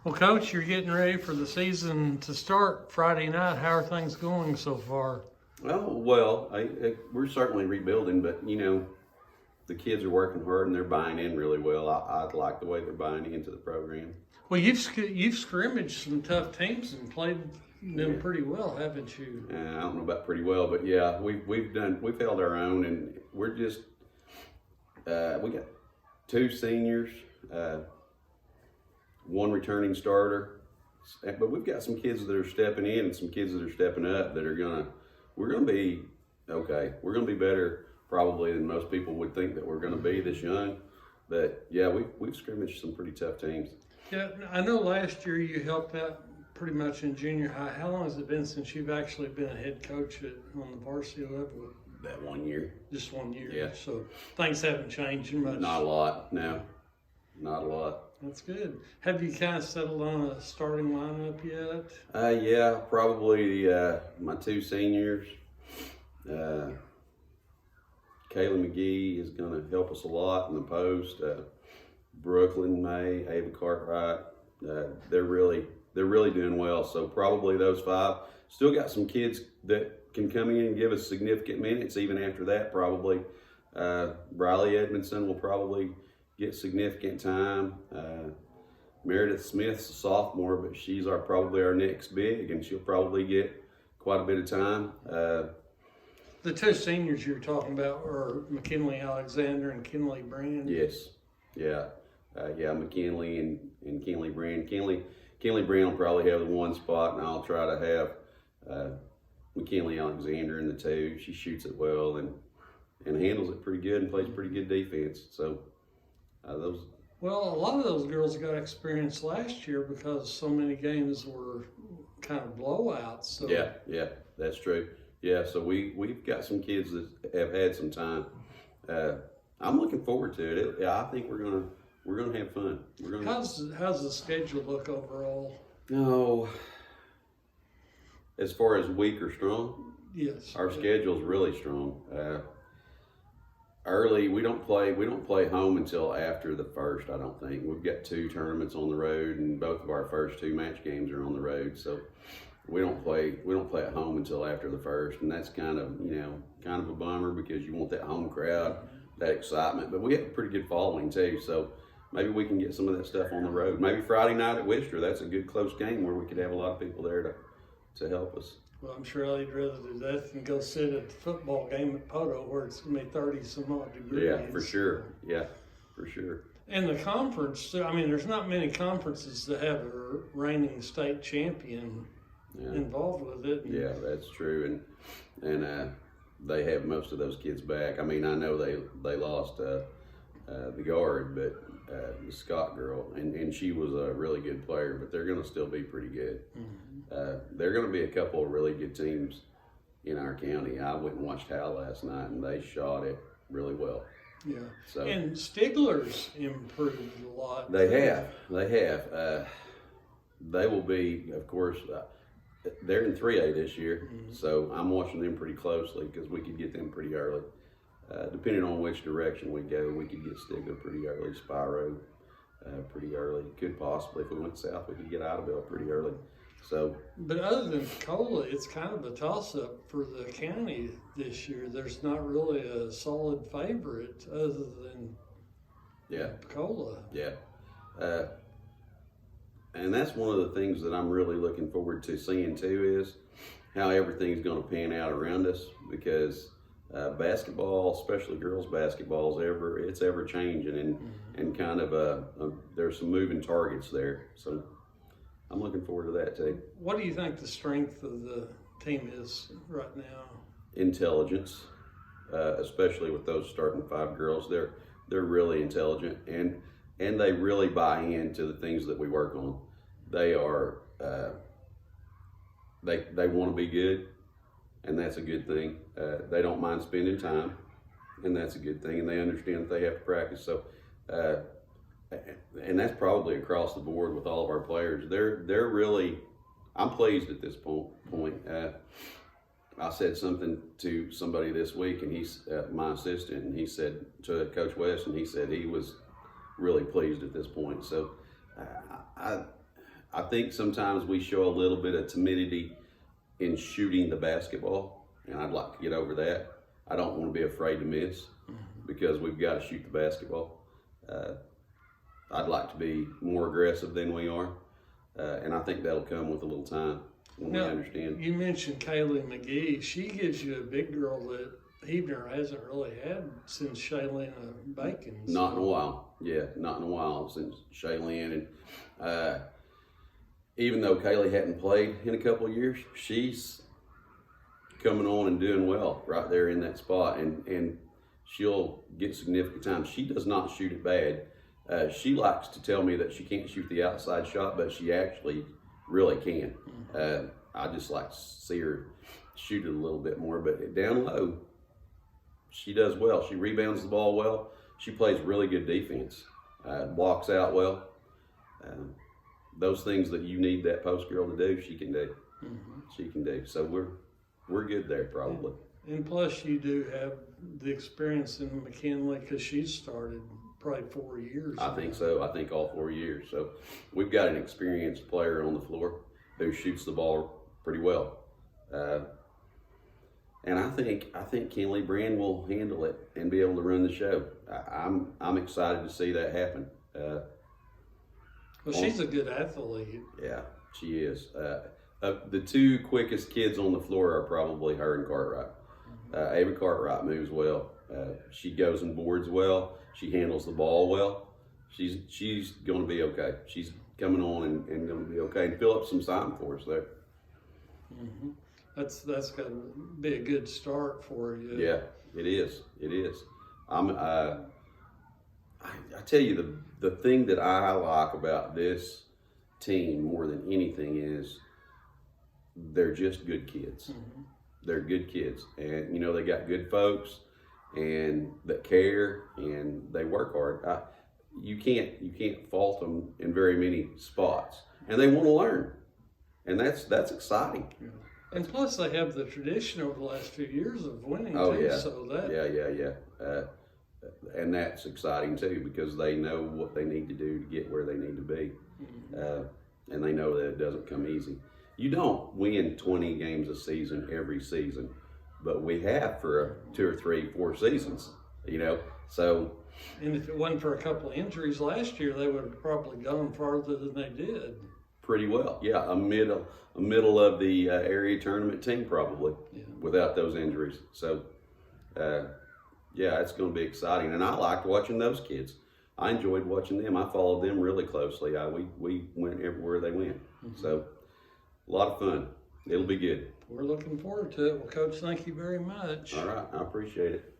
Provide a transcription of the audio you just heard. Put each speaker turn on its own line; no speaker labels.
Well, Coach, you're getting ready for the season to start Friday night. How are things going so far?
We're certainly rebuilding, but the kids are working hard and they're buying in really well. I like the way they're buying into the program.
Well, you've scrimmaged some tough teams and played them pretty well, haven't you?
I don't know about pretty well, but yeah, we've held our own, and we're just we got two seniors, one returning starter, but we've got some kids that are stepping in and some kids that are stepping up that we're gonna be okay. We're gonna be better probably than most people would think that we're gonna be this young. But yeah, we've scrimmaged some pretty tough teams.
Yeah, I know last year you helped out pretty much in junior high. How long has it been since you've actually been a head coach on the varsity level?
That 1 year.
Just 1 year.
Yeah.
So things haven't changed much.
Not a lot, no. Not a lot.
That's good. Have you kind of settled on a starting lineup yet?
Yeah, probably my two seniors. Kayla McGee is going to help us a lot in the post. Brooklyn May, Ava Cartwright, they're really doing well. So probably those five. Still got some kids that can come in and give us significant minutes. Even after that, probably Briley Edmondson will probably get significant time. Meredith Smith's a sophomore, but she's probably our next big, and she'll probably get quite a bit of time.
The two seniors you're talking about are McKinley Alexander and Kinley Brand.
Yes, yeah. McKinley and Kinley Brand. Kinley Brand will probably have the one spot, and I'll try to have McKinley Alexander in the two. She shoots it well and handles it pretty good and plays pretty good defense. So those.
Well, a lot of those girls got experience last year because so many games were kind of blowouts. So.
Yeah, that's true. Yeah, so we've got some kids that have had some time. I'm looking forward to it. I think we're gonna have fun.
How's the schedule look overall?
No, as far as weak or strong,
yes,
our schedule's really strong. Early, we don't play home until after the first. I don't think we've got two tournaments on the road, and both of our first two match games are on the road. So we don't play at home until after the first, and that's kind of a bummer because you want that home crowd, that excitement. But we have a pretty good following too, so maybe we can get some of that stuff on the road. Maybe Friday night at Wister, that's a good close game where we could have a lot of people there to help us.
Well, I'm sure they'd rather do that than go sit at the football game at Poto where it's going to be 30 some odd degrees.
Yeah, for sure. Yeah, for sure.
And the conference, I mean, there's not many conferences that have a reigning state champion involved with it.
Yeah, that's true. And they have most of those kids back. I mean, I know they lost the guard, but the Scott girl, and she was a really good player, but they're going to still be pretty good. Mm-hmm. There are going to be a couple of really good teams in our county. I went and watched Hal last night, and they shot it really well.
Yeah.
So,
and Stigler's improved a lot.
They have. They will be, of course, they're in 3A this year, so I'm watching them pretty closely because we could get them pretty early. Depending on which direction we go, we could get Stigler pretty early, Spyro pretty early. Could possibly, if we went south, we could get Idabel pretty early. So,
but other than Pecola, it's kind of a toss-up for the county this year. There's not really a solid favorite other than Pecola.
Yeah. And that's one of the things that I'm really looking forward to seeing too is how everything's going to pan out around us because basketball, especially girls basketball, it's ever changing and kind of there's some moving targets there. So I'm looking forward to that too.
What do you think the strength of the team is right now?
Intelligence, especially with those starting five girls. They're really intelligent and they really buy into the things that we work on. They are they want to be good, and that's a good thing. They don't mind spending time, and that's a good thing. And they understand that they have to practice. So, and that's probably across the board with all of our players. They're really. I'm pleased at this point. I said something to somebody this week, and he's my assistant, and he said to Coach West, and he said he was really pleased at this point. So I think sometimes we show a little bit of timidity in shooting the basketball, and I'd like to get over that. I don't want to be afraid to miss because we've got to shoot the basketball. I'd like to be more aggressive than we are, and I think that'll come with a little time when we understand.
You mentioned Kaylee McGee. She gives you a big girl that Heber hasn't really had since Shaylina Bacon.
Not in a while. Yeah, not in a while since Shaylin. And even though Kaylee hadn't played in a couple of years, she's coming on and doing well right there in that spot. And she'll get significant time. She does not shoot it bad. She likes to tell me that she can't shoot the outside shot, but she actually really can. I just like to see her shoot it a little bit more. But down low, she does well. She rebounds the ball well. She plays really good defense. Blocks out well. Those things that you need that post girl to do, she can do. She can do. So we're good there probably.
And plus, you do have the experience in McKinley because she's started probably 4 years.
I think so. I think all 4 years. So we've got an experienced player on the floor who shoots the ball pretty well. And I think Kinley Brand will handle it and be able to run the show. I'm excited to see that happen.
Well, she's a good athlete.
Yeah, she is. The two quickest kids on the floor are probably her and Cartwright. Ava Cartwright moves well. She goes and boards well. She handles the ball well. She's going to be okay. She's coming on and going to be okay and fill up some time for us there.
That's got to be a good start for you.
Yeah, it is. It is. I tell you, the thing that I like about this team more than anything is they're just good kids. They're good kids, and they got good folks and that care and they work hard. You can't fault them in very many spots, and they want to learn, and that's exciting.
Yeah. And plus, they have the tradition over the last few years of winning
too.
Yeah.
So and that's exciting too because they know what they need to do to get where they need to be, and they know that it doesn't come easy. You don't win 20 games a season every season, but we have for 2 or 3, 4 seasons. So.
And if it wasn't for a couple of injuries last year, they would have probably gone farther than they did.
Pretty well, yeah. A middle of the area tournament team probably, without those injuries. So, yeah, it's going to be exciting, and I liked watching those kids. I enjoyed watching them. I followed them really closely. We went everywhere they went. So, a lot of fun. It'll be good.
We're looking forward to it. Well, Coach, thank you very much.
All right, I appreciate it.